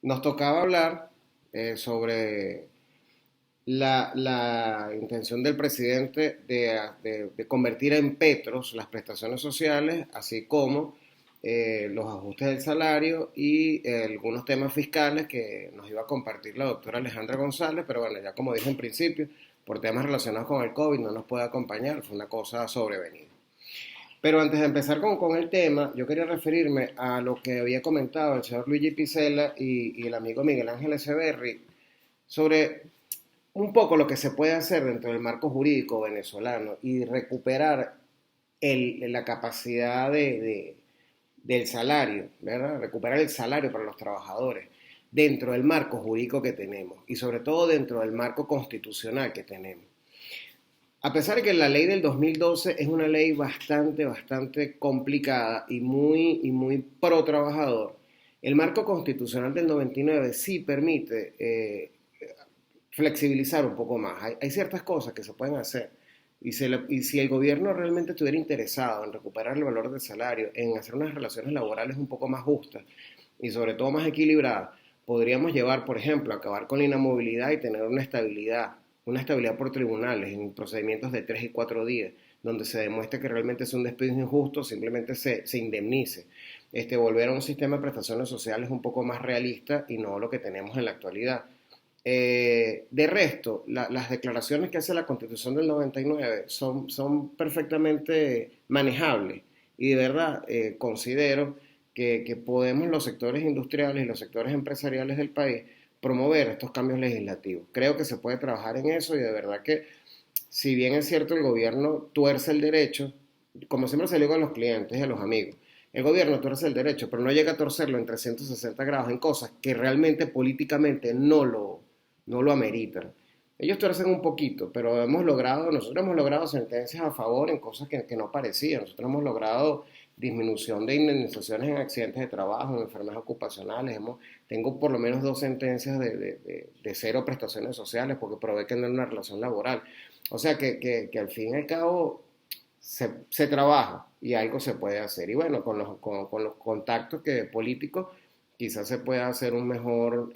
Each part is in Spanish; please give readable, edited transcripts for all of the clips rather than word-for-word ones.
nos tocaba hablar sobre la intención del presidente de convertir en petros las prestaciones sociales, así como los ajustes del salario y algunos temas fiscales que nos iba a compartir la doctora Alejandra González, pero bueno, ya como dije en principio, por temas relacionados con el COVID no nos puede acompañar, fue una cosa sobrevenida. Pero antes de empezar con el tema, yo quería referirme a lo que había comentado el señor Luigi Picella y el amigo Miguel Ángel Echeverry sobre un poco lo que se puede hacer dentro del marco jurídico venezolano y recuperar la capacidad del salario, ¿verdad? Recuperar el salario para los trabajadores dentro del marco jurídico que tenemos y sobre todo dentro del marco constitucional que tenemos. A pesar de que la ley del 2012 es una ley bastante complicada y muy pro trabajador, el marco constitucional del 99 sí permite flexibilizar un poco más. Hay ciertas cosas que se pueden hacer y si el gobierno realmente estuviera interesado en recuperar el valor del salario, en hacer unas relaciones laborales un poco más justas y sobre todo más equilibradas, podríamos llevar, por ejemplo, a acabar con la inamovilidad y tener una estabilidad por tribunales en procedimientos de 3 y 4 días, donde se demuestre que realmente es un despido injusto, simplemente se indemnice. Volver a un sistema de prestaciones sociales un poco más realista y no lo que tenemos en la actualidad. De resto, las declaraciones que hace la Constitución del 99 son perfectamente manejables y de verdad considero que podemos los sectores industriales y los sectores empresariales del país promover estos cambios legislativos. Creo que se puede trabajar en eso y de verdad que si bien es cierto el gobierno tuerce el derecho, como siempre se le digo a los clientes y a los amigos, el gobierno tuerce el derecho, pero no llega a torcerlo en 360 grados en cosas que realmente políticamente no lo ameritan. Ellos tuercen un poquito, pero nosotros hemos logrado sentencias a favor en cosas que no parecían. Nosotros hemos logrado disminución de indemnizaciones en accidentes de trabajo, en enfermedades ocupacionales. Tengo por lo menos 2 sentencias de 0 prestaciones sociales porque probé que no era una relación laboral. O sea que al fin y al cabo se trabaja y algo se puede hacer. Y bueno, con los contactos políticos quizás se pueda hacer un mejor,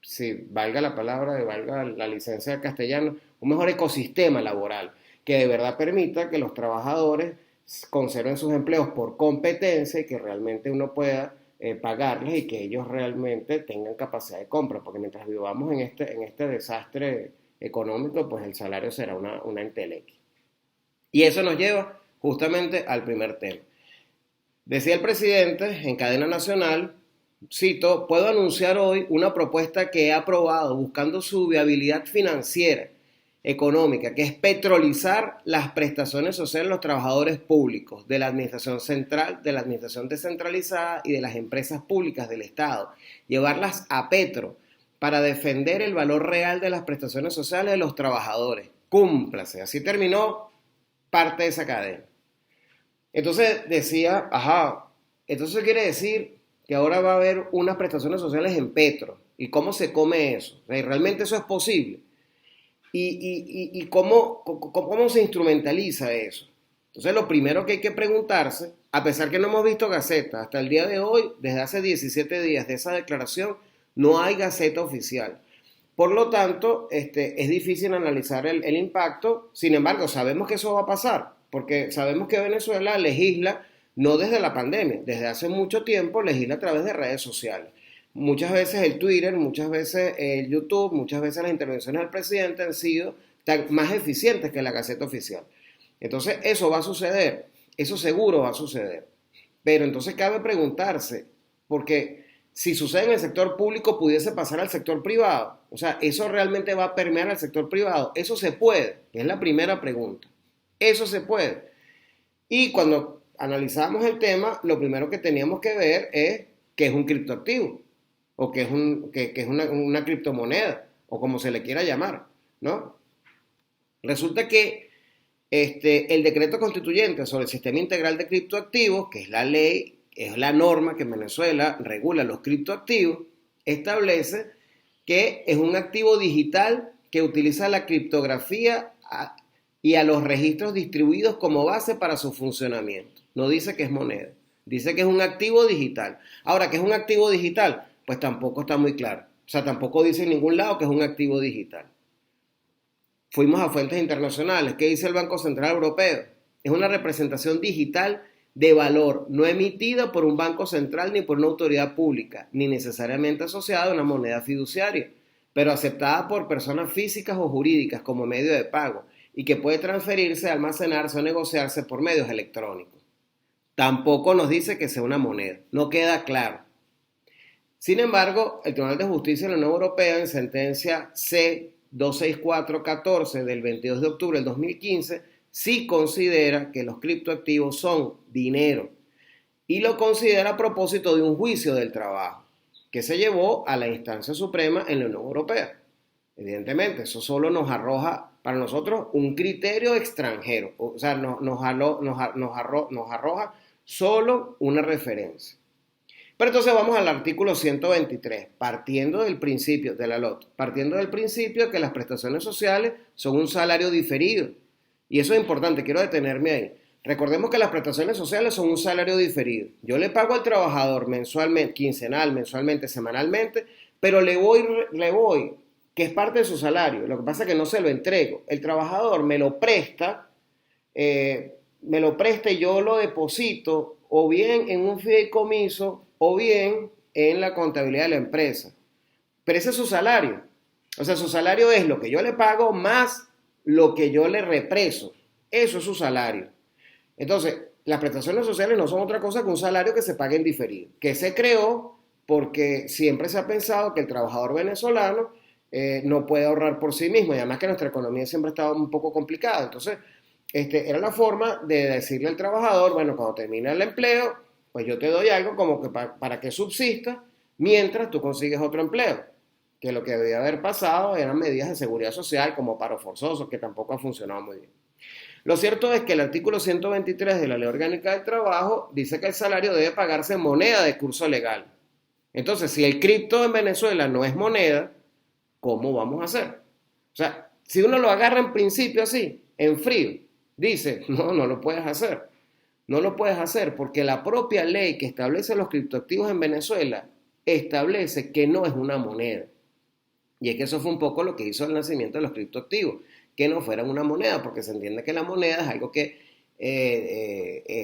si valga la palabra, valga la licencia de castellano, un mejor ecosistema laboral que de verdad permita que los trabajadores conserven sus empleos por competencia y que realmente uno pueda pagarles y que ellos realmente tengan capacidad de compra, porque mientras vivamos en este desastre económico, pues el salario será una entelequia. Y eso nos lleva justamente al primer tema. Decía el presidente en cadena nacional, cito, puedo anunciar hoy una propuesta que he aprobado buscando su viabilidad financiera, económica, que es petrolizar las prestaciones sociales de los trabajadores públicos, de la administración central, de la administración descentralizada y de las empresas públicas del Estado, llevarlas a petro para defender el valor real de las prestaciones sociales de los trabajadores. Cúmplase. Así terminó parte de esa cadena. Entonces decía, entonces quiere decir que ahora va a haber unas prestaciones sociales en petro. ¿Y cómo se come eso? O sea, ¿realmente eso es posible? ¿Y cómo se instrumentaliza eso? Entonces lo primero que hay que preguntarse, a pesar que no hemos visto Gaceta, hasta el día de hoy, desde hace 17 días de esa declaración, no hay Gaceta oficial. Por lo tanto, es difícil analizar el impacto, sin embargo, sabemos que eso va a pasar, porque sabemos que Venezuela legisla no desde la pandemia, desde hace mucho tiempo legisla a través de redes sociales. Muchas veces el Twitter, muchas veces el YouTube, muchas veces las intervenciones del presidente han sido más eficientes que la Gaceta oficial. Entonces eso va a suceder, eso seguro va a suceder. Pero entonces cabe preguntarse, porque si sucede en el sector público pudiese pasar al sector privado. O sea, ¿eso realmente va a permear al sector privado? Eso se puede, es la primera pregunta. Eso se puede. Y cuando analizamos el tema, lo primero que teníamos que ver es qué es un criptoactivo o qué es una criptomoneda o como se le quiera llamar, ¿no? Resulta que el decreto constituyente sobre el sistema integral de criptoactivos, que es la ley, es la norma que en Venezuela regula los criptoactivos, establece que es un activo digital que utiliza la criptografía y a los registros distribuidos como base para su funcionamiento. No dice que es moneda. Dice que es un activo digital. Ahora, ¿qué es un activo digital? Pues tampoco está muy claro. O sea, tampoco dice en ningún lado que es un activo digital. Fuimos a fuentes internacionales. ¿Qué dice el Banco Central Europeo? Es una representación digital de valor, no emitida por un banco central ni por una autoridad pública, ni necesariamente asociada a una moneda fiduciaria, pero aceptada por personas físicas o jurídicas como medio de pago y que puede transferirse, almacenarse o negociarse por medios electrónicos. Tampoco nos dice que sea una moneda, no queda claro. Sin embargo, el Tribunal de Justicia de la Unión Europea, en sentencia C-264-14 del 22 de octubre del 2015, sí considera que los criptoactivos son dinero y lo considera a propósito de un juicio del trabajo que se llevó a la instancia suprema en la Unión Europea. Evidentemente, eso solo nos arroja para nosotros un criterio extranjero, o sea, nos arroja solo una referencia. Pero entonces vamos al artículo 123, partiendo del principio de la LOT, partiendo del principio que las prestaciones sociales son un salario diferido. Y eso es importante, quiero detenerme ahí. Recordemos que las prestaciones sociales son un salario diferido. Yo le pago al trabajador mensualmente, quincenal, mensualmente, semanalmente, pero le voy, que es parte de su salario. Lo que pasa es que no se lo entrego. El trabajador me lo presta y yo lo deposito o bien en un fideicomiso o bien en la contabilidad de la empresa. Pero ese es su salario. O sea, su salario es lo que yo le pago más lo que yo le represo. Eso es su salario. Entonces, las prestaciones sociales no son otra cosa que un salario que se paga en diferido, que se creó porque siempre se ha pensado que el trabajador venezolano no puede ahorrar por sí mismo y además que nuestra economía siempre ha estado un poco complicada. Entonces, era la forma de decirle al trabajador, bueno, cuando termina el empleo, pues yo te doy algo como que para que subsista mientras tú consigues otro empleo. Que lo que debía haber pasado eran medidas de seguridad social como paro forzoso, que tampoco ha funcionado muy bien. Lo cierto es que el artículo 123 de la Ley Orgánica del Trabajo dice que el salario debe pagarse en moneda de curso legal. Entonces, si el cripto en Venezuela no es moneda, ¿cómo vamos a hacer? O sea, si uno lo agarra en principio así, en frío, dice, no lo puedes hacer. No lo puedes hacer porque la propia ley que establece los criptoactivos en Venezuela establece que no es una moneda. Y es que eso fue un poco lo que hizo el nacimiento de los criptoactivos, que no fueran una moneda, porque se entiende que la moneda es algo que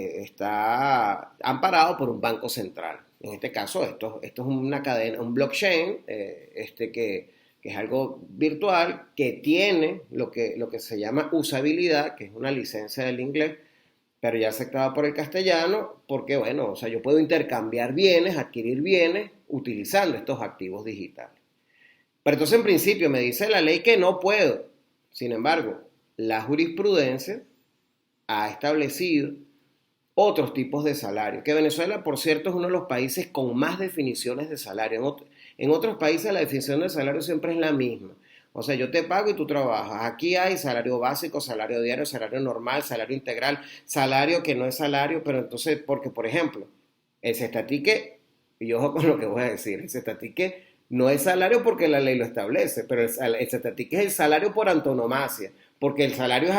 está amparado por un banco central. En este caso, esto es una cadena, un blockchain, que es algo virtual, que tiene lo que se llama usabilidad, que es una licencia del inglés, pero ya aceptada por el castellano, porque bueno, o sea, yo puedo intercambiar bienes, adquirir bienes, utilizando estos activos digitales. Pero entonces en principio me dice la ley que no puedo. Sin embargo, la jurisprudencia ha establecido otros tipos de salario. Que Venezuela, por cierto, es uno de los países con más definiciones de salario. En otros países la definición de salario siempre es la misma. O sea, yo te pago y tú trabajas. Aquí hay salario básico, salario diario, salario normal, salario integral, salario que no es salario, pero entonces, porque por ejemplo, el cestatique, y ojo con lo que voy a decir, el cestatique no es salario porque la ley lo establece, pero el cestatique es el salario por antonomasia, porque el salario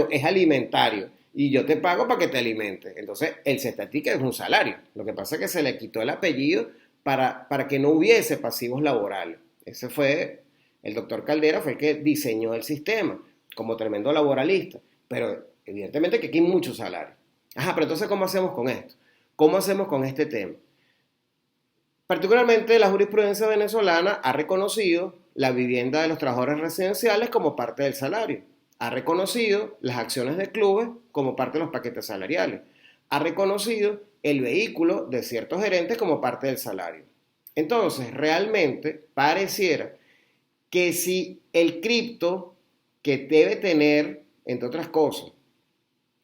es alimentario y yo te pago para que te alimente. Entonces, el cestatique es un salario. Lo que pasa es que se le quitó el apellido para que no hubiese pasivos laborales. Ese fue, el doctor Caldera fue el que diseñó el sistema como tremendo laboralista, pero evidentemente que aquí hay mucho salario. Ajá, pero entonces, ¿cómo hacemos con esto? ¿Cómo hacemos con este tema? Particularmente la jurisprudencia venezolana ha reconocido la vivienda de los trabajadores residenciales como parte del salario, ha reconocido las acciones de clubes como parte de los paquetes salariales, ha reconocido el vehículo de ciertos gerentes como parte del salario. Entonces, realmente pareciera que si el cripto, que debe tener, entre otras cosas,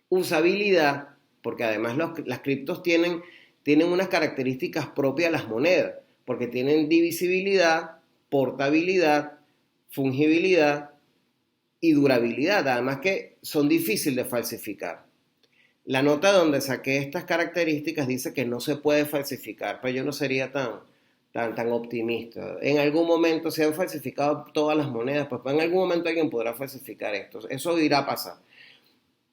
usabilidad, porque además las criptos tienen unas características propias de las monedas, porque tienen divisibilidad, portabilidad, fungibilidad y durabilidad, además que son difíciles de falsificar. La nota donde saqué estas características dice que no se puede falsificar, pero yo no sería tan optimista. En algún momento se han falsificado todas las monedas, pues en algún momento alguien podrá falsificar esto, eso irá a pasar.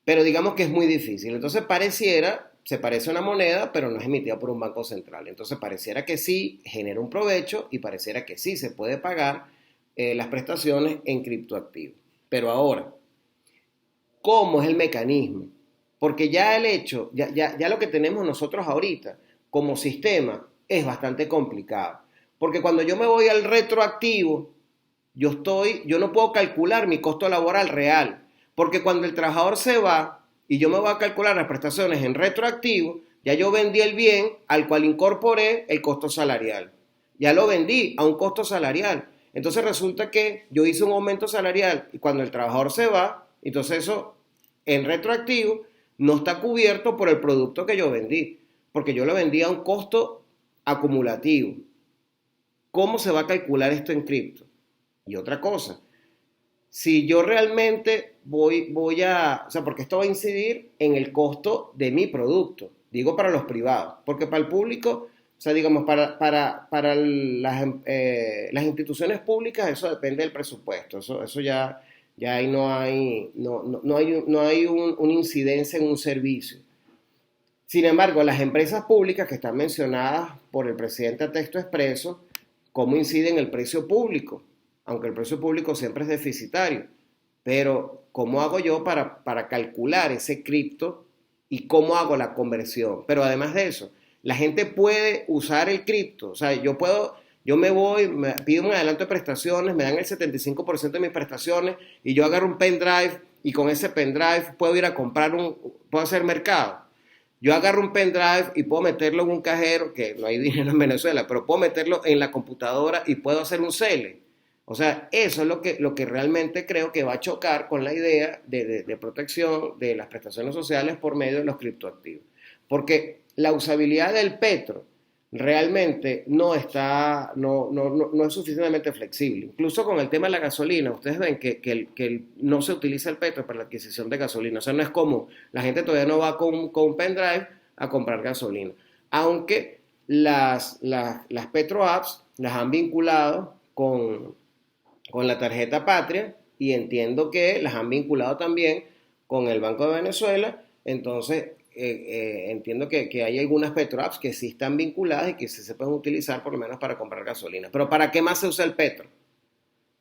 Pero digamos que es muy difícil. Entonces pareciera se parece a una moneda, pero no es emitida por un banco central. Entonces pareciera que sí genera un provecho y pareciera que sí se puede pagar las prestaciones en criptoactivos. Pero ahora, ¿cómo es el mecanismo? Porque ya el hecho, ya lo que tenemos nosotros ahorita como sistema es bastante complicado. Porque cuando yo me voy al retroactivo, yo no puedo calcular mi costo laboral real. Porque cuando el trabajador se va y yo me voy a calcular las prestaciones en retroactivo, ya yo vendí el bien al cual incorporé el costo salarial. Ya lo vendí a un costo salarial. Entonces resulta que yo hice un aumento salarial y cuando el trabajador se va, entonces eso en retroactivo no está cubierto por el producto que yo vendí, porque yo lo vendí a un costo acumulativo. ¿Cómo se va a calcular esto en cripto? Y otra cosa, si yo realmente o sea, porque esto va a incidir en el costo de mi producto, digo para los privados, porque para el público, o sea, digamos, para las instituciones públicas eso depende del presupuesto, eso ya ahí no hay una incidencia en un servicio. Sin embargo, las empresas públicas que están mencionadas por el presidente a texto expreso, ¿cómo incide en el precio público? Aunque el precio público siempre es deficitario. Pero, ¿cómo hago yo para calcular ese cripto y cómo hago la conversión? Pero además de eso, la gente puede usar el cripto. O sea, yo me voy, me pido un adelanto de prestaciones, me dan el 75% de mis prestaciones y yo agarro un pendrive y con ese pendrive puedo ir a comprar puedo hacer mercado. Yo agarro un pendrive y puedo meterlo en un cajero, que no hay dinero en Venezuela, pero puedo meterlo en la computadora y puedo hacer un cele. O sea, eso es lo que realmente creo que va a chocar con la idea de protección de las prestaciones sociales por medio de los criptoactivos. Porque la usabilidad del petro realmente no es suficientemente flexible. Incluso con el tema de la gasolina, ustedes ven que no se utiliza el petro para la adquisición de gasolina. O sea, no es común. La gente todavía no va con un pendrive a comprar gasolina. Aunque las petro apps las han vinculado con la tarjeta Patria y entiendo que las han vinculado también con el Banco de Venezuela, entonces entiendo que hay algunas petroapps que sí están vinculadas y que sí se pueden utilizar por lo menos para comprar gasolina. Pero ¿para qué más se usa el petro?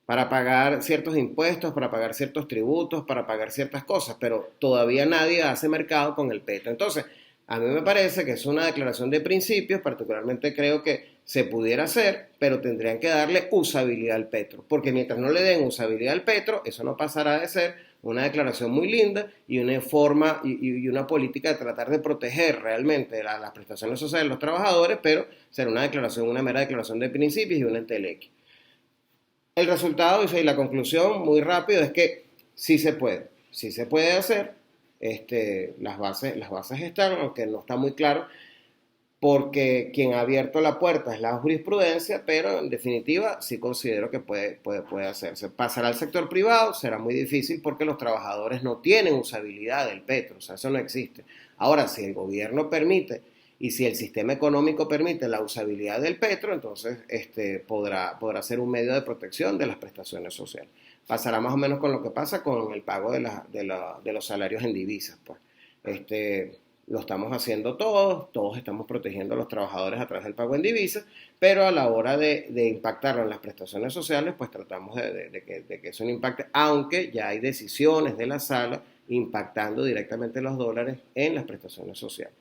Para pagar ciertos impuestos, para pagar ciertos tributos, para pagar ciertas cosas, pero todavía nadie hace mercado con el petro. Entonces, a mí me parece que es una declaración de principios, particularmente creo que se pudiera hacer, pero tendrían que darle usabilidad al petro, porque mientras no le den usabilidad al petro, eso no pasará de ser una declaración muy linda y una forma y una política de tratar de proteger realmente las prestaciones sociales de los trabajadores, pero será una mera declaración de principios y una entelequia. El resultado y la conclusión muy rápido es que sí se puede hacer, las bases están, aunque no está muy claro, porque quien ha abierto la puerta es la jurisprudencia, pero en definitiva sí considero que puede hacerse. Pasará al sector privado, será muy difícil porque los trabajadores no tienen usabilidad del petro, o sea, eso no existe. Ahora, si el gobierno permite y si el sistema económico permite la usabilidad del petro, entonces podrá ser un medio de protección de las prestaciones sociales. Pasará más o menos con lo que pasa con el pago de los salarios en divisas, pues. Lo estamos haciendo todos estamos protegiendo a los trabajadores a través del pago en divisas, pero a la hora de impactarlo en las prestaciones sociales, pues tratamos de que eso no impacte, aunque ya hay decisiones de la sala impactando directamente los dólares en las prestaciones sociales.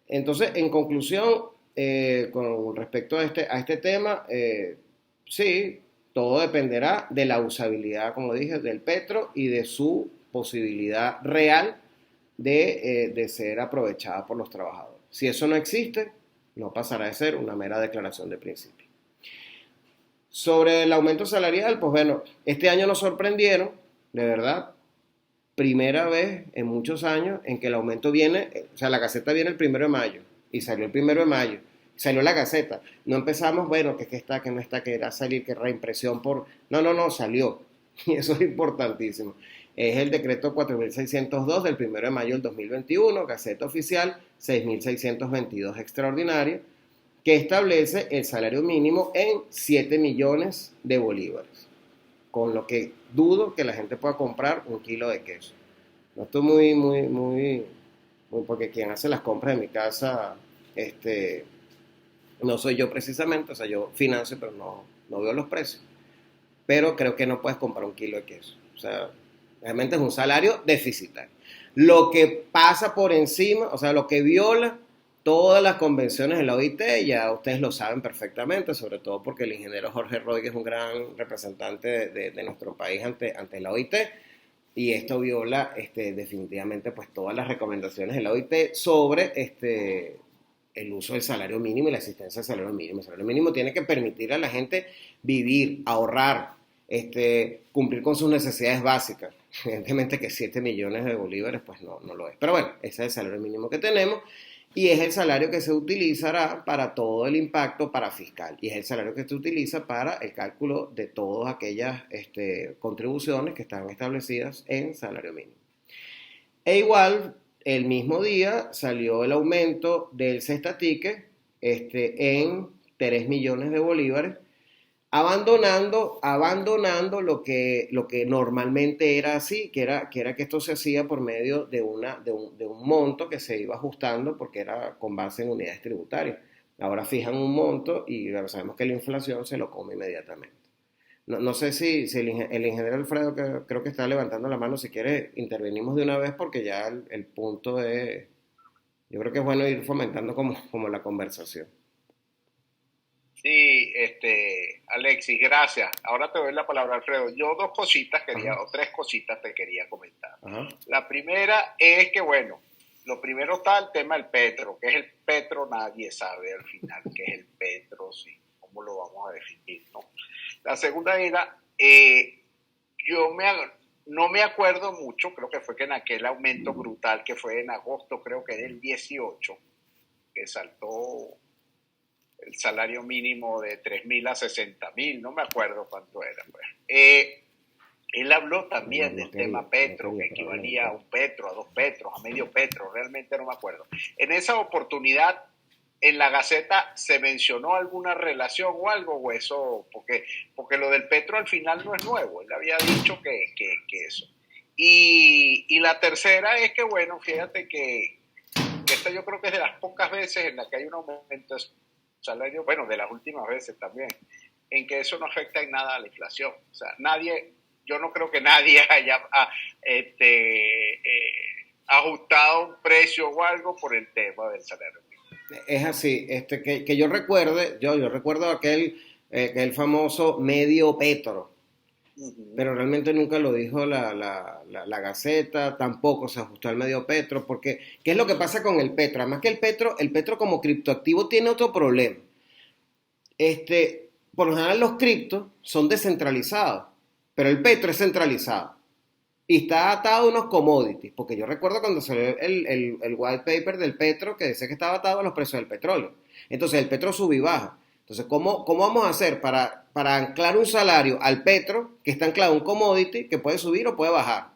Entonces, en conclusión, con respecto a este tema, sí, todo dependerá de la usabilidad, como dije, del petro y de su posibilidad real de ser aprovechada por los trabajadores. Si eso no existe, no pasará de ser una mera declaración de principio. Sobre el aumento salarial, pues bueno, este año nos sorprendieron, de verdad, primera vez en muchos años en que el aumento viene, o sea, la Gaceta viene el 1 de mayo y salió el 1 de mayo. Salió la Gaceta. No empezamos, bueno, que está, que no está, que va a salir, que reimpresión por... No, salió. Y eso es importantísimo. Es el decreto 4.602 del 1 de mayo del 2021, Gaceta Oficial 6.622 extraordinario, que establece el salario mínimo en 7 millones de bolívares, con lo que dudo que la gente pueda comprar un kilo de queso. No estoy porque quien hace las compras en mi casa, no soy yo precisamente, o sea, yo financio, pero no veo los precios. Pero creo que no puedes comprar un kilo de queso. O sea, realmente es un salario deficitario. Lo que pasa por encima, o sea, lo que viola todas las convenciones de la OIT, ya ustedes lo saben perfectamente, sobre todo porque el ingeniero Jorge Roy es un gran representante de nuestro país ante la OIT, y esto viola definitivamente pues todas las recomendaciones de la OIT sobre el uso del salario mínimo y la existencia del salario mínimo. El salario mínimo tiene que permitir a la gente vivir, ahorrar, cumplir con sus necesidades básicas. Evidentemente que 7 millones de bolívares pues no lo es. Pero bueno, ese es el salario mínimo que tenemos y es el salario que se utilizará para todo el impacto parafiscal y es el salario que se utiliza para el cálculo de todas aquellas contribuciones que están establecidas en salario mínimo. E igual, el mismo día salió el aumento del cestatique en 3 millones de bolívares, abandonando lo que normalmente era así, que era que esto se hacía por medio de un monto que se iba ajustando porque era con base en unidades tributarias. Ahora fijan un monto y sabemos que la inflación se lo come inmediatamente. No sé si el ingeniero Alfredo, que creo que está levantando la mano, si quiere intervenimos de una vez porque ya el punto es, yo creo que es bueno ir fomentando como la conversación. Sí, Alexis, gracias. Ahora te doy la palabra, Alfredo. Yo dos cositas Ajá, o tres cositas te quería comentar. ajá. La primera es que, bueno, lo primero está el tema del petro. ¿Qué es el petro? Nadie sabe al final qué es el petro, sí, cómo lo vamos a definir, ¿no? La segunda era, yo no me acuerdo mucho, creo que fue que en aquel aumento brutal que fue en agosto, creo que del 18, que saltó el salario mínimo de 3.000 a 60.000, no me acuerdo cuánto era. Pues. Él habló también del tema petro, que equivalía a un petro, a 2 petros, a medio petro, realmente no me acuerdo. En esa oportunidad, en la Gaceta, ¿se mencionó alguna relación o algo? O eso, porque lo del petro al final no es nuevo, él había dicho que eso. Y la tercera es que, bueno, fíjate que esta yo creo que es de las pocas veces en las que hay un aumento de salario, bueno, de las últimas veces también, en que eso no afecta en nada a la inflación. O sea, yo no creo que nadie haya ajustado un precio o algo por el tema del salario mínimo. Es así, que yo recuerde, yo recuerdo el famoso medio petro, Uh-huh. pero realmente nunca lo dijo la Gaceta, tampoco se ajustó al medio petro, porque ¿qué es lo que pasa con el petro? Además que el petro como criptoactivo tiene otro problema. Por lo general los criptos son descentralizados, pero el petro es centralizado. Y está atado a unos commodities, porque yo recuerdo cuando salió el white paper del petro que decía que estaba atado a los precios del petróleo. Entonces el petro sube y baja. Entonces, ¿cómo vamos a hacer para anclar un salario al petro que está anclado a un commodity que puede subir o puede bajar?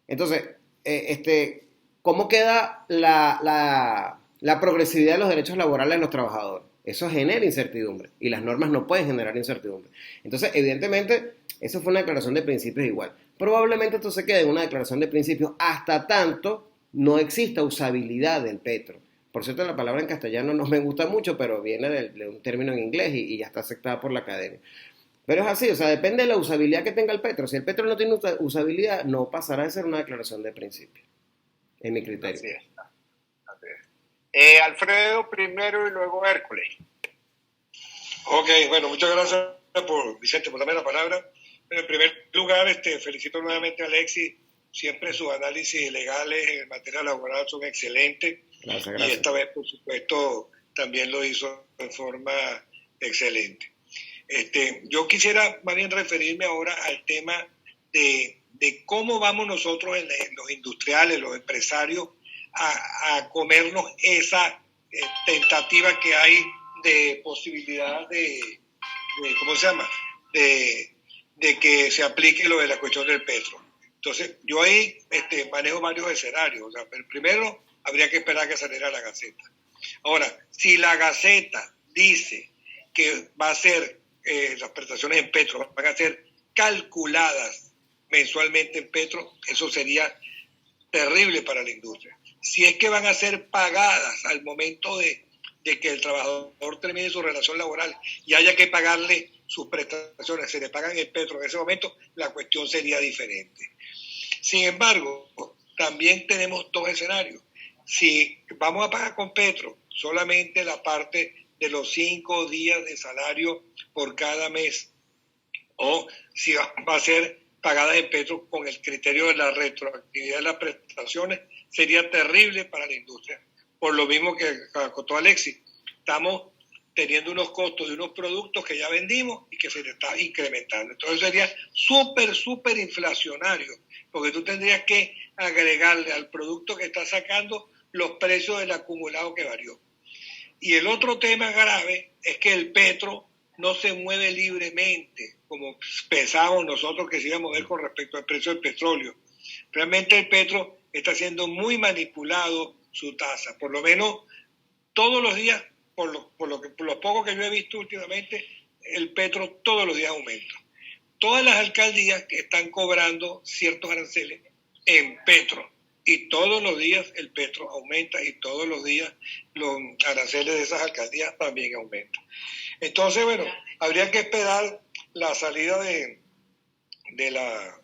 Entonces, ¿cómo queda la progresividad de los derechos laborales de los trabajadores? Eso genera incertidumbre y las normas no pueden generar incertidumbre. Entonces, evidentemente, eso fue una declaración de principios igual. Probablemente esto se quede en una declaración de principios hasta tanto no exista usabilidad del petro. Por cierto, la palabra en castellano no me gusta mucho, pero viene de un término en inglés y ya está aceptada por la academia. Pero es así, o sea, depende de la usabilidad que tenga el petro. Si el petro no tiene usabilidad, no pasará a ser una declaración de principios, en mi criterio. Así es. Así es. Alfredo primero y luego Hércules. Ok, bueno, muchas gracias Vicente por darme la palabra. En primer lugar, felicito nuevamente a Alexis. Siempre sus análisis legales en materia laboral son excelentes. Gracias. Y esta vez, por supuesto, también lo hizo de forma excelente. Yo quisiera más bien referirme ahora al tema de cómo vamos nosotros, los industriales, los empresarios, a comernos esa tentativa que hay de posibilidad ¿cómo se llama? De que se aplique lo de la cuestión del petro. Entonces, yo ahí manejo varios escenarios. O sea, primero, habría que esperar que saliera la Gaceta. Ahora, si la Gaceta dice que va a ser, las prestaciones en petro van a ser calculadas mensualmente en petro, eso sería terrible para la industria. si es que van a ser pagadas al momento de que el trabajador termine su relación laboral y haya que pagarle sus prestaciones, se le pagan el Petro en ese momento, la cuestión sería diferente. Sin embargo, también tenemos dos escenarios. Si vamos a pagar con Petro solamente la parte de los 5 días de salario por cada mes, o si va a ser pagada en Petro con el criterio de la retroactividad de las prestaciones, sería terrible para la industria. Por lo mismo que contó Alexis, estamos teniendo unos costos de unos productos que ya vendimos y que se le está incrementando. Entonces sería súper inflacionario, porque tú tendrías que agregarle al producto que estás sacando los precios del acumulado que varió. Y el otro tema grave es que el Petro no se mueve libremente, como pensábamos nosotros que se iba a mover con respecto al precio del petróleo. Realmente el Petro está siendo muy manipulado su tasa, por lo menos todos los días, por lo poco que yo he visto últimamente, el Petro todos los días aumenta. Todas las alcaldías que están cobrando ciertos aranceles en Petro, y todos los días el Petro aumenta y todos los días los aranceles de esas alcaldías también aumentan. Entonces, bueno, habría que esperar la salida de la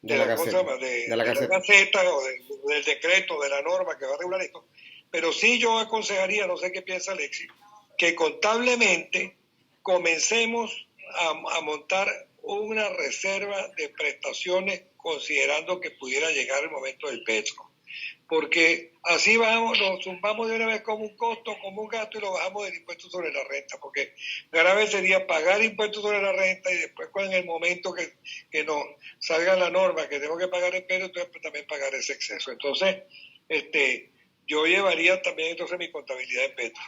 Gaceta o del decreto, de la norma que va a regular esto. Pero sí yo aconsejaría, no sé qué piensa Alexis, que contablemente comencemos a montar una reserva de prestaciones considerando que pudiera llegar el momento del Petro. Porque así nos zumbamos de una vez como un costo, como un gasto y lo bajamos del impuesto sobre la renta. Porque grave sería pagar impuestos sobre la renta y después en el momento que nos salga la norma que tengo que pagar el Petro, entonces también pagar ese exceso. Entonces, yo llevaría también entonces mi contabilidad en Petro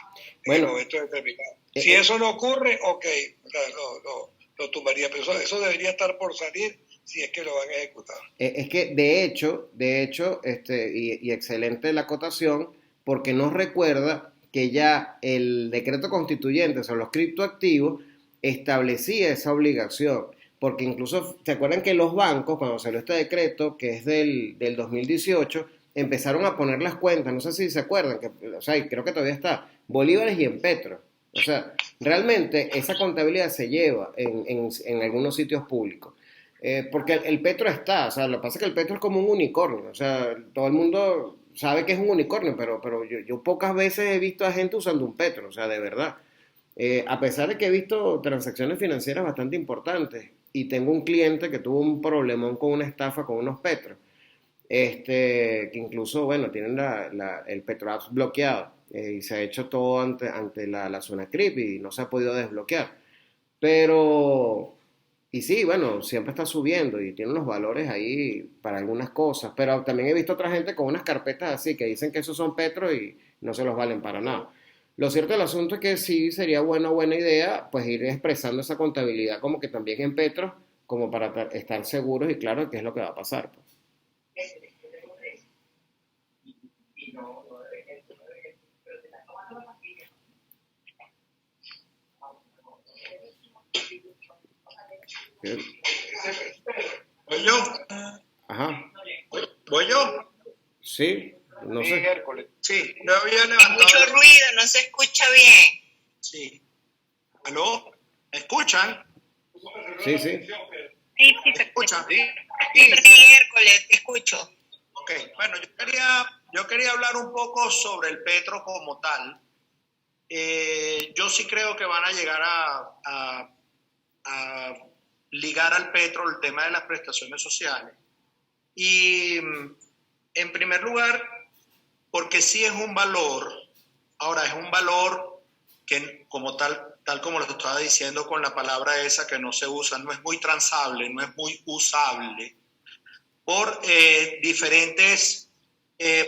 en el momento determinado. Si eso no ocurre, ok, lo tumbaría, pero eso debería estar por salir si es que lo van a ejecutar. Es que de hecho, y excelente la acotación, porque nos recuerda que ya el decreto constituyente sobre los criptoactivos establecía esa obligación, porque incluso, ¿se acuerdan que los bancos, cuando salió este decreto, que es del 2018, empezaron a poner las cuentas, no sé si se acuerdan, creo que todavía está, bolívares y en petro? O sea, realmente esa contabilidad se lleva en algunos sitios públicos. Porque el petro está, o sea, lo que pasa es que el petro es como un unicornio, o sea, todo el mundo sabe que es un unicornio, pero yo pocas veces he visto a gente usando un petro, o sea, de verdad. A pesar de que he visto transacciones financieras bastante importantes y tengo un cliente que tuvo un problemón con una estafa con unos petros, que incluso, bueno, tienen el Petro-Apps bloqueado y se ha hecho todo ante la Sunacrip y no se ha podido desbloquear. Pero, y sí, bueno, siempre está subiendo y tiene unos valores ahí para algunas cosas, pero también he visto otra gente con unas carpetas así que dicen que esos son petros y no se los valen para nada. Lo cierto del asunto es que sí sería buena idea pues ir expresando esa contabilidad como que también en petros, como para estar seguros y claro qué es lo que va a pasar, pues. ¿Voy yo? Ajá. ¿Voy yo? Sí, no sé. Miércoles. Sí, no había levantado. Hay mucho ruido, no se escucha bien. Sí. ¿Aló? ¿Me escuchan? Sí. Sí, ¿Me escuchan? Sí. Miércoles, te escucho. Ok, bueno, yo quería hablar un poco sobre el petro como tal. Yo sí creo que van a llegar a ligar al petro el tema de las prestaciones sociales. Y en primer lugar, porque sí es un valor, ahora es un valor que como tal como lo estaba diciendo con la palabra esa que no se usa, no es muy transable, no es muy usable, por diferentes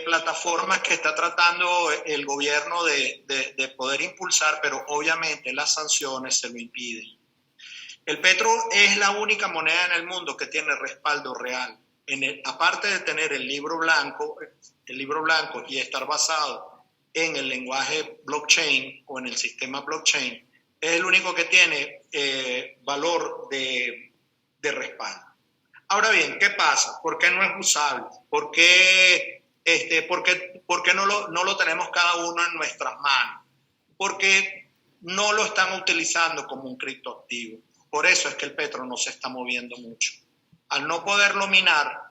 plataformas que está tratando el gobierno de poder impulsar, pero obviamente las sanciones se lo impiden. El petro es la única moneda en el mundo que tiene respaldo real. Aparte de tener el libro blanco y estar basado en el lenguaje blockchain o en el sistema blockchain, es el único que tiene valor de respaldo. Ahora bien, ¿qué pasa? ¿Por qué no es usable? ¿Por qué ¿Por qué no lo tenemos cada uno en nuestras manos? Porque no lo están utilizando como un criptoactivo. Por eso es que el petro no se está moviendo mucho. Al no poderlo minar,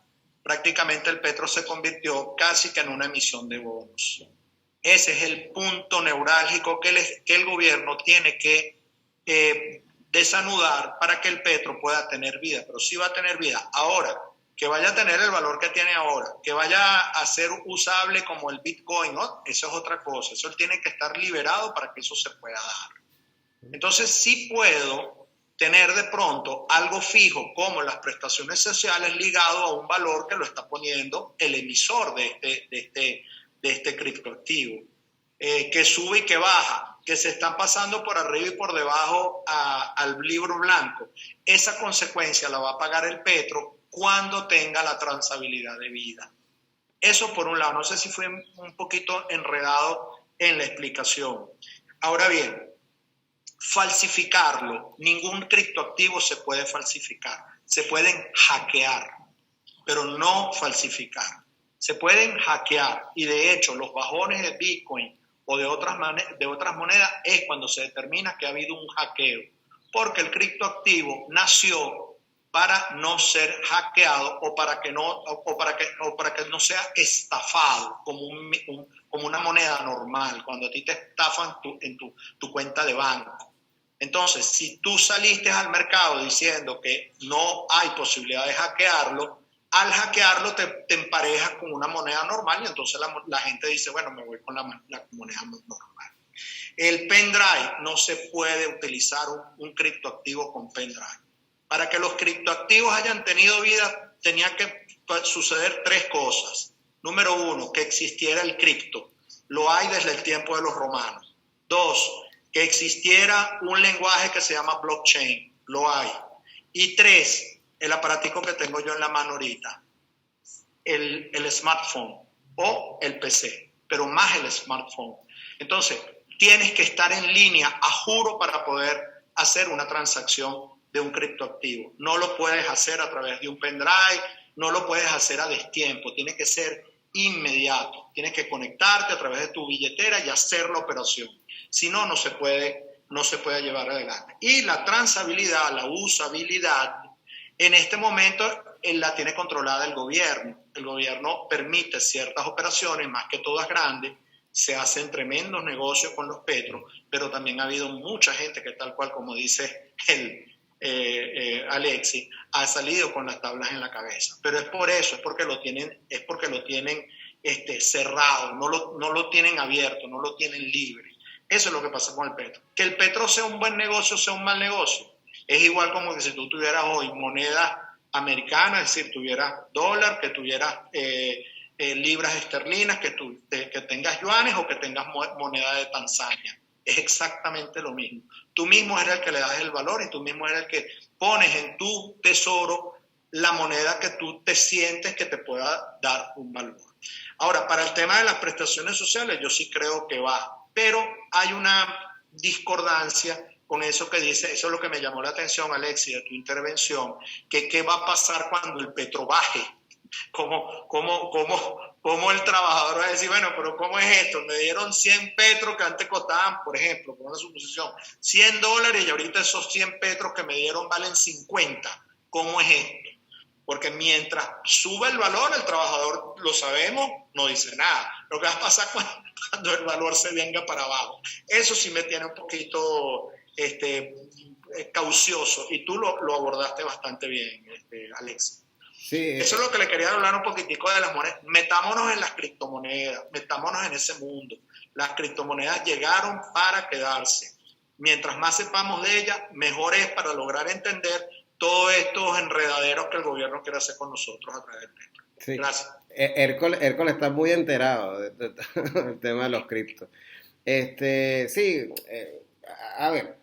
prácticamente el petro se convirtió casi que en una emisión de bonos. Ese es el punto neurálgico que el gobierno tiene que desanudar para que el petro pueda tener vida. Pero sí va a tener vida. Ahora, que vaya a tener el valor que tiene ahora, que vaya a ser usable como el Bitcoin, ¿no? Eso es otra cosa. Eso tiene que estar liberado para que eso se pueda dar. Entonces sí puedo tener de pronto algo fijo como las prestaciones sociales ligado a un valor que lo está poniendo el emisor de este criptoactivo, que sube y que baja, que se están pasando por arriba y por debajo al libro blanco. Esa consecuencia la va a pagar el petro cuando tenga la transabilidad de vida. Eso por un lado. No sé si fue un poquito enredado en la explicación. Ahora bien, falsificarlo. Ningún criptoactivo se puede falsificar. Se pueden hackear, pero no falsificar. Se pueden hackear y de hecho los bajones de Bitcoin o de otras monedas es cuando se determina que ha habido un hackeo, porque el criptoactivo nació para no ser hackeado o para que no sea estafado como una moneda normal, cuando a ti te estafan en tu cuenta de banco. Entonces, si tú saliste al mercado diciendo que no hay posibilidad de hackearlo, al hackearlo te emparejas con una moneda normal y entonces la gente dice, bueno, me voy con la moneda normal. El pendrive, no se puede utilizar un criptoactivo con pendrive. Para que los criptoactivos hayan tenido vida, tenía que suceder tres cosas. Número uno, que existiera el cripto. Lo hay desde el tiempo de los romanos. Dos, que existiera un lenguaje que se llama blockchain. Lo hay. Y tres, el aparatico que tengo yo en la mano ahorita, el smartphone o el PC, pero más el smartphone. Entonces, tienes que estar en línea, a juro, para poder hacer una transacción de un criptoactivo. No lo puedes hacer a través de un pendrive, no lo puedes hacer a destiempo, tiene que ser inmediato. Tienes que conectarte a través de tu billetera y hacer la operación. Si no, no se puede llevar adelante. Y la transabilidad, la usabilidad, en este momento la tiene controlada el gobierno. El gobierno permite ciertas operaciones, más que todas grandes. Se hacen tremendos negocios con los petros, pero también ha habido mucha gente que, tal cual como dice Alexis, ha salido con las tablas en la cabeza. Pero es por eso, es porque lo tienen cerrado, no lo tienen abierto, no lo tienen libre. Eso es lo que pasa con el petro. Que el petro sea un buen negocio, sea un mal negocio, es igual como que si tú tuvieras hoy moneda americana, es decir, tuvieras dólar, que tuvieras libras esterlinas, que tengas yuanes o que tengas moneda de Tanzania. Es exactamente lo mismo. Tú mismo eres el que le das el valor y tú mismo eres el que pones en tu tesoro la moneda que tú te sientes que te pueda dar un valor. Ahora, para el tema de las prestaciones sociales, yo sí creo que va, pero hay una discordancia con eso que dice. Eso es lo que me llamó la atención, Alexis, de tu intervención, que qué va a pasar cuando el petro baje. ¿Cómo el trabajador va a decir, bueno, pero ¿cómo es esto? Me dieron 100 petros que antes costaban, por ejemplo, por una suposición, $100 y ahorita esos 100 petros que me dieron valen 50. ¿Cómo es esto? Porque mientras sube el valor, el trabajador, lo sabemos, no dice nada. Lo que va a pasar cuando el valor se venga para abajo. Eso sí me tiene un poquito caucioso, y tú lo abordaste bastante bien, Alex. Sí, eso es lo que le quería hablar un poquitico de las monedas. Metámonos en las criptomonedas, metámonos en ese mundo. Las criptomonedas llegaron para quedarse. Mientras más sepamos de ellas, mejor es para lograr entender todos estos enredaderos que el gobierno quiere hacer con nosotros a través del petro. sí. Gracias. Hércules está muy enterado del tema de los criptos. A ver,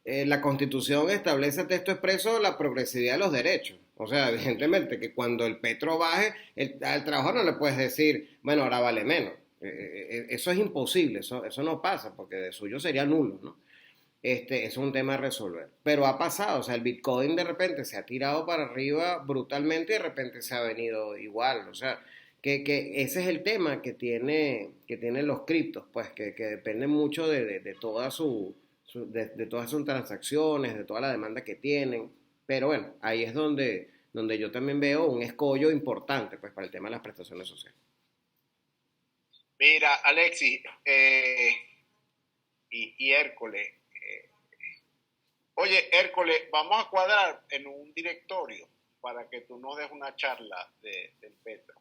la Constitución establece a texto expreso la progresividad de los derechos. O sea, evidentemente que cuando el petro baje, al trabajador no le puedes decir, bueno, ahora vale menos. Eso es imposible, eso no pasa, porque de suyo sería nulo, ¿no? Es un tema a resolver. Pero ha pasado, o sea, el Bitcoin de repente se ha tirado para arriba brutalmente y de repente se ha venido igual. O sea, que ese es el tema que tienen los criptos, pues, que dependen mucho de toda de todas sus transacciones, de toda la demanda que tienen. Pero bueno, ahí es donde yo también veo un escollo importante, pues, para el tema de las prestaciones sociales. Mira, Alexis y Hércules. Oye, Hércules, vamos a cuadrar en un directorio para que tú nos des una charla del Petro.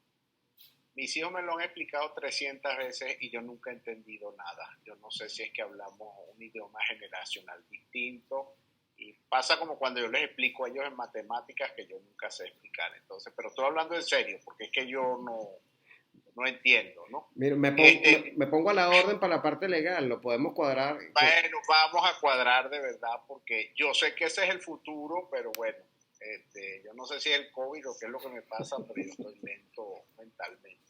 Mis hijos me lo han explicado 300 veces y yo nunca he entendido nada. Yo no sé si es que hablamos un idioma generacional distinto y pasa como cuando yo les explico a ellos en matemáticas que yo nunca sé explicar. Entonces, pero estoy hablando en serio porque es que yo no entiendo, ¿no? Mira, me pongo a la orden para la parte legal, lo podemos cuadrar. Bueno, vamos a cuadrar de verdad porque yo sé que ese es el futuro, pero bueno, yo no sé si es el COVID o qué es lo que me pasa, pero yo estoy lento mentalmente.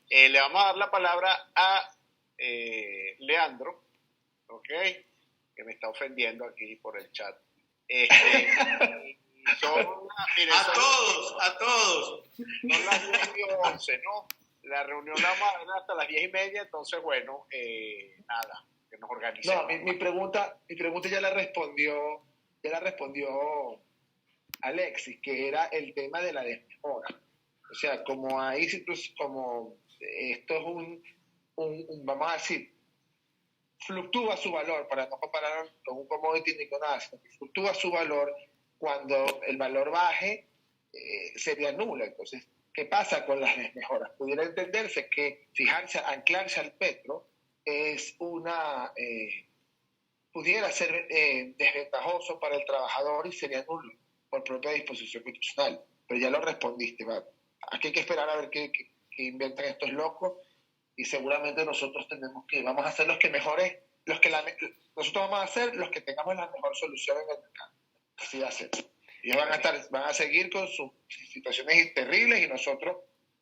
Le vamos a dar la palabra a Leandro, ¿ok? Que me está ofendiendo aquí por el chat. A todos. Son las 10:11, ¿no? La reunión la vamos a ver hasta las 10:30, entonces, bueno, nada, que nos organicemos. No, mi pregunta ya la respondió Alexis, que era el tema de la desmejora. O sea, como ahí, como esto es vamos a decir, fluctúa su valor, para no comparar con un commodity ni con nada, sino que fluctúa su valor, cuando el valor baje, sería nula. Entonces, ¿qué pasa con las desmejoras? Pudiera entenderse que anclarse al petro es pudiera ser desventajoso para el trabajador y sería nulo por propia disposición constitucional. Pero ya lo respondiste, ¿va? Aquí hay que esperar a ver qué inventan estos locos y seguramente nosotros vamos a ser los que mejores, nosotros vamos a ser los que tengamos la mejor solución en el mercado. Así va a ser. Ellos van a seguir con sus situaciones terribles y nosotros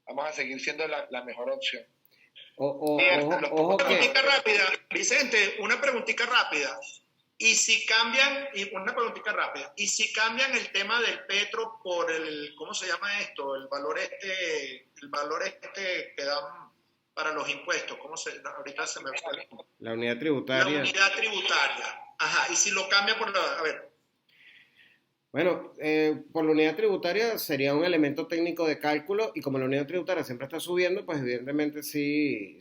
vamos a seguir siendo la mejor opción. Una preguntita rápida, Vicente, una preguntita rápida. Y si cambian el tema del petro por ¿cómo se llama esto? El valor que dan para los impuestos, ahorita se me fue. La unidad tributaria. La unidad tributaria. Ajá, y si lo cambia Bueno, por la unidad tributaria sería un elemento técnico de cálculo y como la unidad tributaria siempre está subiendo, pues evidentemente sí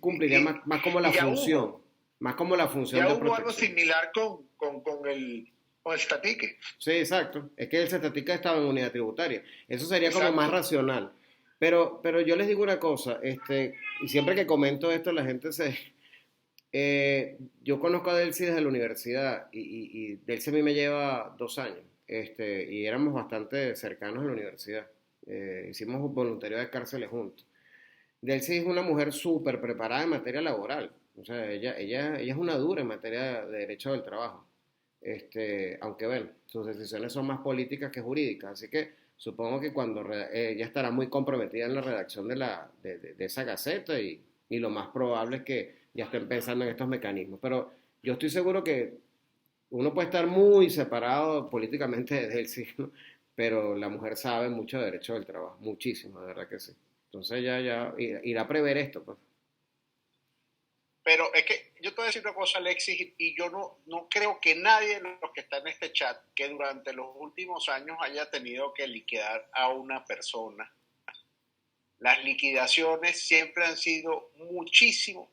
cumpliría más como la función. Más como la función de protección. Ya hubo algo similar con el Statique. Sí, exacto. Es que el Statique estaba en unidad tributaria. Eso sería como más racional. Pero yo les digo una cosa, y siempre que comento esto la gente yo conozco a Delcy desde la universidad y Delcy a mí me lleva 2 años. Y éramos bastante cercanos en la universidad. Hicimos un voluntariado de cárceles juntos. Delcy es una mujer súper preparada en materia laboral. O sea, ella es una dura en materia de derecho del trabajo. Aunque bueno, sus decisiones son más políticas que jurídicas. Así que supongo que cuando ella estará muy comprometida en la redacción de esa gaceta y lo más probable es que ya estén pensando en estos mecanismos. Pero yo estoy seguro que uno puede estar muy separado políticamente de él, sí, ¿no? Pero la mujer sabe mucho de derecho del trabajo, muchísimo, de verdad que sí. Entonces ya irá a prever esto, pues. Pero es que yo te voy a decir una cosa, Alexis, y yo no creo que nadie de los que está en este chat que durante los últimos años haya tenido que liquidar a una persona. Las liquidaciones siempre han sido muchísimo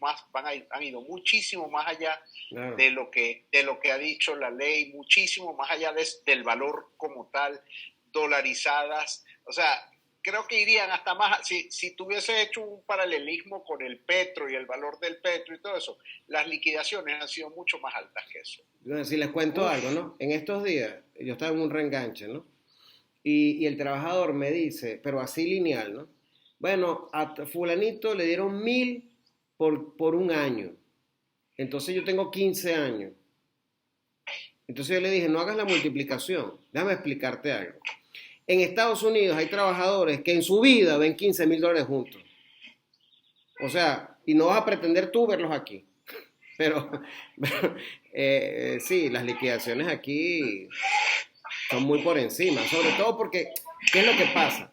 más, han ido muchísimo más allá Claro. de lo que ha dicho la ley, muchísimo más allá del valor como tal, dolarizadas. O sea, creo que irían hasta más, si tuviese hecho un paralelismo con el petro y el valor del petro y todo eso, las liquidaciones han sido mucho más altas que eso. Bueno, si les cuento algo, ¿no? En estos días, yo estaba en un reenganche, ¿no? Y el trabajador me dice, pero así lineal, ¿no? Bueno, a fulanito le dieron 1.000 por un año. Entonces yo tengo 15 años. Entonces yo le dije, no hagas la multiplicación. Déjame explicarte algo. En Estados Unidos hay trabajadores que en su vida ven $15,000 juntos. O sea, y no vas a pretender tú verlos aquí. Pero sí, las liquidaciones aquí son muy por encima. Sobre todo porque, ¿qué es lo que pasa?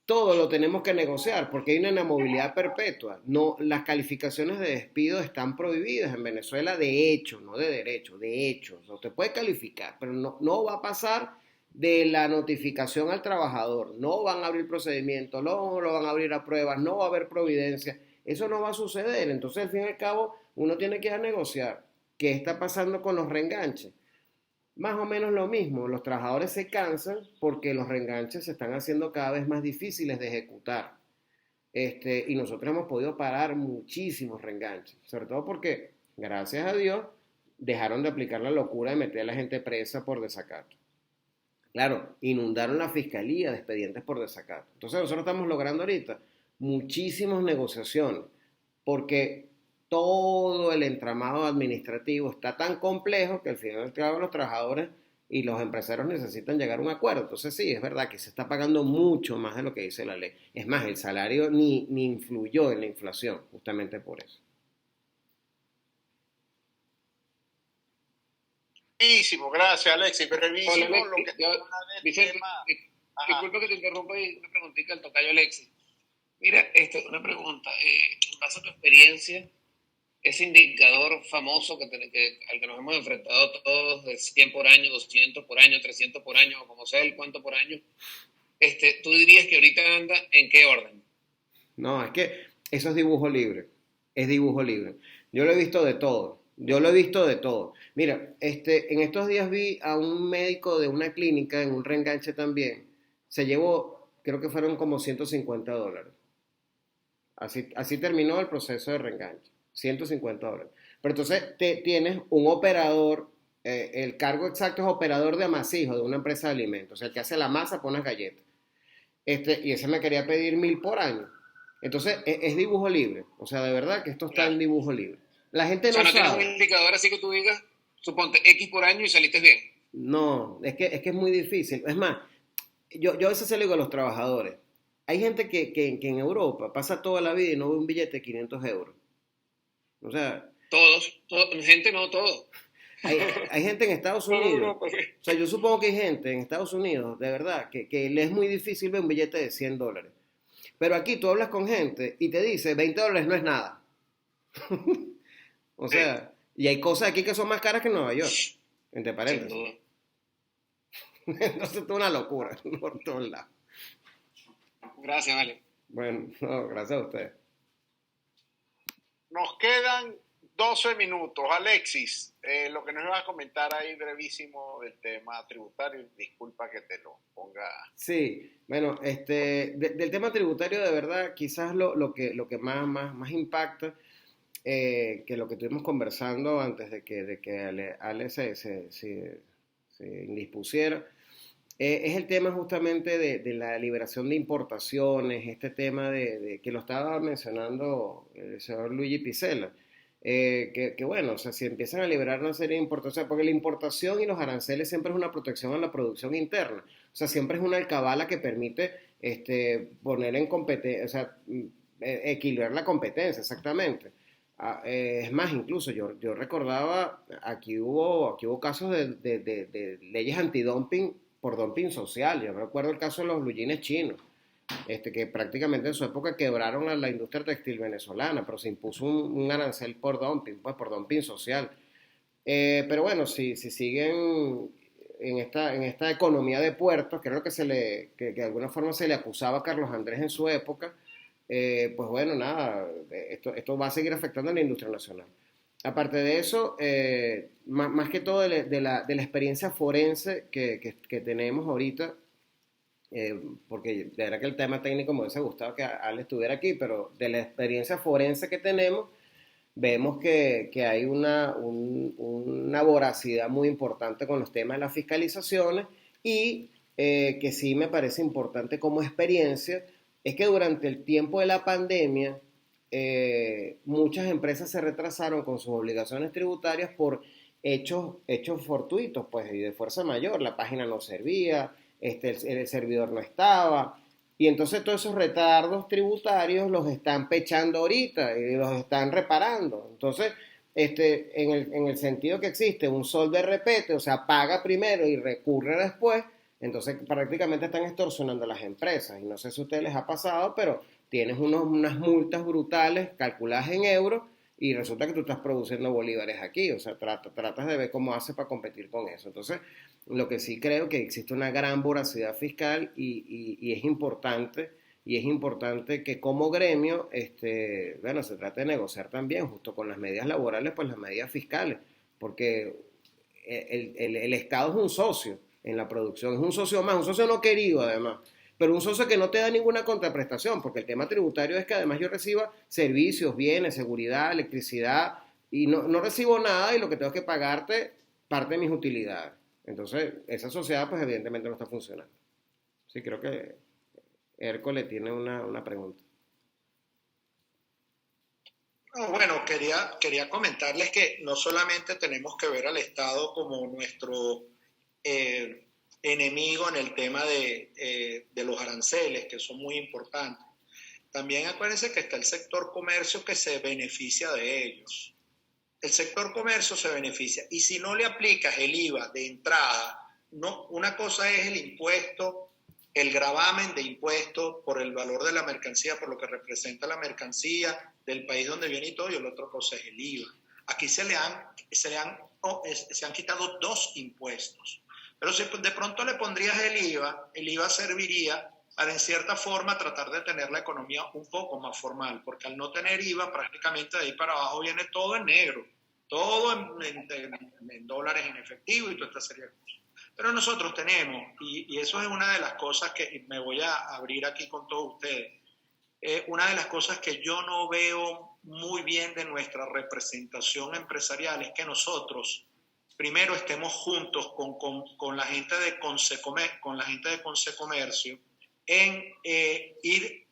todo lo tenemos que negociar porque hay una inamovilidad perpetua. No, las calificaciones de despido están prohibidas en Venezuela de hecho, no de derecho, de hecho. O sea, usted puede calificar, pero no va a pasar de la notificación al trabajador. No van a abrir procedimientos, no lo van a abrir a pruebas, no va a haber providencia. Eso no va a suceder. Entonces, al fin y al cabo, uno tiene que ir a negociar. ¿Qué está pasando con los reenganches? Más o menos lo mismo, los trabajadores se cansan porque los reenganches se están haciendo cada vez más difíciles de ejecutar. Y nosotros hemos podido parar muchísimos reenganches, sobre todo porque, gracias a Dios, dejaron de aplicar la locura de meter a la gente presa por desacato. Claro, inundaron la fiscalía de expedientes por desacato. Entonces nosotros estamos logrando ahorita muchísimas negociaciones porque todo el entramado administrativo está tan complejo que al final del cabo los trabajadores y los empresarios necesitan llegar a un acuerdo. Entonces sí, es verdad que se está pagando mucho más de lo que dice la ley. Es más, el salario ni influyó en la inflación, justamente por eso. Brevísimo, gracias Alexis, brevísimo. Hola, Alexis, Lo que Vicente, tema. disculpa que te interrumpa y una preguntita al tocayo Alexis. Mira, una pregunta. En base a tu experiencia, ese indicador famoso al que nos hemos enfrentado todos de 100 por año, 200 por año, 300 por año, o como sea el cuánto por año, ¿tú dirías que ahorita anda en qué orden? No, es que eso es dibujo libre. Es dibujo libre. Yo lo he visto de todo. Mira, en estos días vi a un médico de una clínica en un reenganche también. Se llevó, creo que fueron como $150. Así terminó el proceso de reenganche. $150. Pero entonces tienes un operador, el cargo exacto es operador de amasijo de una empresa de alimentos. O sea, el que hace la masa, pone galletas. Y ese me quería pedir 1.000 por año. Entonces, es dibujo libre. O sea, de verdad que esto está en dibujo libre. La gente no no sabe. Tienes un indicador así que tú digas, suponte X por año y saliste bien. No, es que es muy difícil. Es más, yo a veces se lo digo a los trabajadores. Hay gente que en Europa pasa toda la vida y no ve un billete de 500 euros. O sea... Gente no, todo. Hay gente en Estados Unidos. O sea, yo supongo que hay gente en Estados Unidos, de verdad, que le es muy difícil ver un billete de $100. Pero aquí tú hablas con gente y te dice, $20 no es nada. O sea, y hay cosas aquí que son más caras que en Nueva York, entre paréntesis. Entonces, es una locura por todos lados. Gracias, vale. Bueno, no, gracias a ustedes. Nos quedan 12 minutos. Alexis, lo que nos iba a comentar ahí brevísimo del tema tributario, disculpa que te lo ponga. Sí, bueno, del tema tributario de verdad, quizás lo que más impacta, que lo que estuvimos conversando antes de que Ale se indispusiera, es el tema justamente de la liberación de importaciones, este tema de que lo estaba mencionando el señor Luigi Pizzella, que bueno, o sea, si empiezan a liberar una serie de importaciones, porque la importación y los aranceles siempre es una protección a la producción interna, o sea, siempre es una alcabala que permite poner en competencia, o sea, equilibrar la competencia, exactamente. Es más, incluso yo recordaba, aquí hubo casos de leyes antidumping por dumping social. Yo recuerdo el caso de los blue jeans chinos, que prácticamente en su época quebraron a la industria textil venezolana, pero se impuso un arancel por dumping, pues por dumping social. Pero bueno, si siguen en esta economía de puertos, que era lo que de alguna forma se le acusaba a Carlos Andrés en su época, pues bueno, nada, esto va a seguir afectando a la industria nacional. Aparte de eso, más que todo de la experiencia forense que tenemos ahorita, porque de verdad que el tema técnico me hubiese gustado que Ale estuviera aquí, pero de la experiencia forense que tenemos, vemos que hay una voracidad muy importante con los temas de las fiscalizaciones y que sí me parece importante como experiencia, es que durante el tiempo de la pandemia, muchas empresas se retrasaron con sus obligaciones tributarias por hechos fortuitos, pues, y de fuerza mayor. La página no servía, el servidor no estaba, y entonces todos esos retardos tributarios los están pechando ahorita y los están reparando. Entonces, en el sentido que existe un sol de repete, o sea, paga primero y recurre después, Entonces prácticamente están extorsionando a las empresas y no sé si a ustedes les ha pasado, pero tienes unas multas brutales calculadas en euros y resulta que tú estás produciendo bolívares aquí, o sea, tratas de ver cómo haces para competir con eso. Entonces, lo que sí creo que existe una gran voracidad fiscal y es importante que como gremio, bueno, se trate de negociar también, justo con las medidas laborales, pues las medidas fiscales, porque el Estado es un socio en la producción, es un socio más, un socio no querido además, pero un socio que no te da ninguna contraprestación, porque el tema tributario es que además yo reciba servicios, bienes, seguridad, electricidad, y no recibo nada y lo que tengo es que pagarte parte de mis utilidades. Entonces, esa sociedad pues evidentemente no está funcionando. Sí, creo que Hércole tiene una pregunta. No, bueno, quería comentarles que no solamente tenemos que ver al Estado como nuestro enemigo en el tema de los aranceles, que son muy importantes. También acuérdense que está el sector comercio que se beneficia de ellos. El sector comercio se beneficia y si no le aplicas el IVA de entrada, no, una cosa es el impuesto, el gravamen de impuestos por el valor de la mercancía, por lo que representa la mercancía del país donde viene y todo, y la otra cosa es el IVA. Aquí se han quitado dos impuestos. Pero si de pronto le pondrías el IVA serviría para en cierta forma tratar de tener la economía un poco más formal, porque al no tener IVA prácticamente de ahí para abajo viene todo en negro, todo en dólares en efectivo y toda esta serie de cosas. Pero nosotros tenemos, y eso es una de las cosas que me voy a abrir aquí con todos ustedes, una de las cosas que yo no veo muy bien de nuestra representación empresarial es que nosotros primero estemos juntos con la gente de Consecomercio en ir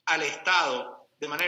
al Estado de manera